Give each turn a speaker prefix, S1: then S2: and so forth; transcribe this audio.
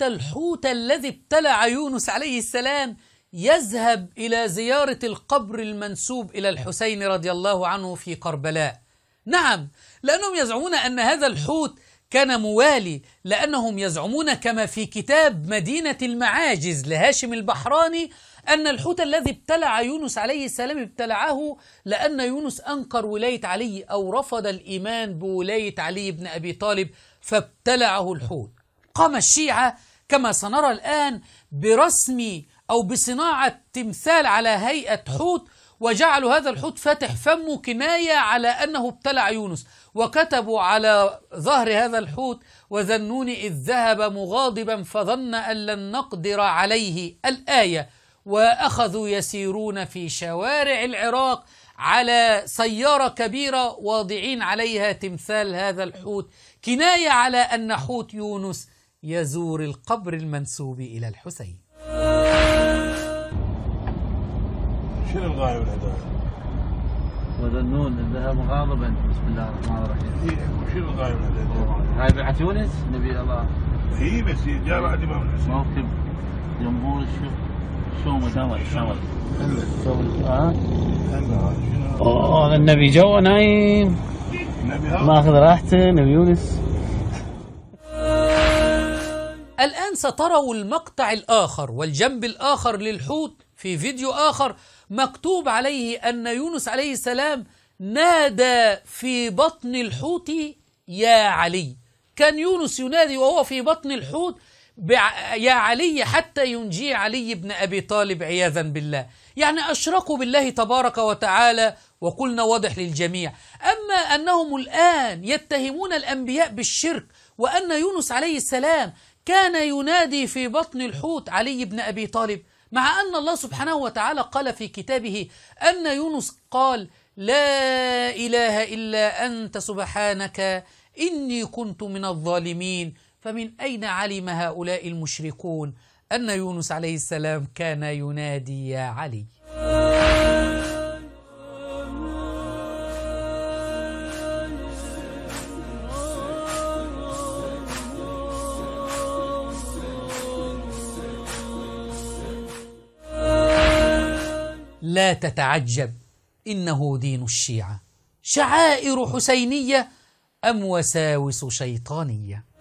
S1: حتى الحوت الذي ابتلع يونس عليه السلام يذهب إلى زيارة القبر المنسوب إلى الحسين رضي الله عنه في كربلاء. نعم، لأنهم يزعمون أن هذا الحوت كان موالي، لأنهم يزعمون كما في كتاب مدينة المعاجز لهاشم البحراني أن الحوت الذي ابتلع يونس عليه السلام ابتلعه لأن يونس أنكر ولاية علي أو رفض الإيمان بولاية علي بن أبي طالب فابتلعه الحوت. قام الشيعة كما سنرى الآن برسم أو بصناعة تمثال على هيئة حوت، وجعلوا هذا الحوت فاتح فمه كناية على أنه ابتلع يونس، وكتبوا على ظهر هذا الحوت: وذنوني إذ ذهب مغاضبا فظن أن لن نقدر عليه الآية. وأخذوا يسيرون في شوارع العراق على سيارة كبيرة واضعين عليها تمثال هذا الحوت كناية على أن حوت يونس يزور القبر المنسوب إلى الحسين.
S2: شنو الغاية والهداية؟
S3: وذنون إذ ذهب مغاضبا. بسم الله الرحمن الرحيم.
S2: شنو الغاية والهداية؟
S3: هاي بيعة يونس نبي الله.
S2: هي بس جاء بعد الإمام الحسين.
S3: موكب جمهور شو هذا النبي جو نايم ماخذ راحته نبي يونس.
S1: الآن ستروا المقطع الآخر والجنب الآخر للحوت في فيديو آخر مكتوب عليه أن يونس عليه السلام نادى في بطن الحوت يا علي. كان يونس ينادي وهو في بطن الحوت يا علي حتى ينجي علي بن أبي طالب عياذا بالله. يعني أشركوا بالله تبارك وتعالى، وقلنا واضح للجميع. أما أنهم الآن يتهمون الأنبياء بالشرك، وأن يونس عليه السلام كان ينادي في بطن الحوت علي بن أبي طالب، مع أن الله سبحانه وتعالى قال في كتابه أن يونس قال: لا إله إلا أنت سبحانك إني كنت من الظالمين. فمن أين علم هؤلاء المشركون أن يونس عليه السلام كان ينادي يا علي؟ لا تتعجب، إنه دين الشيعة، شعائر حسينية أم وساوس شيطانية.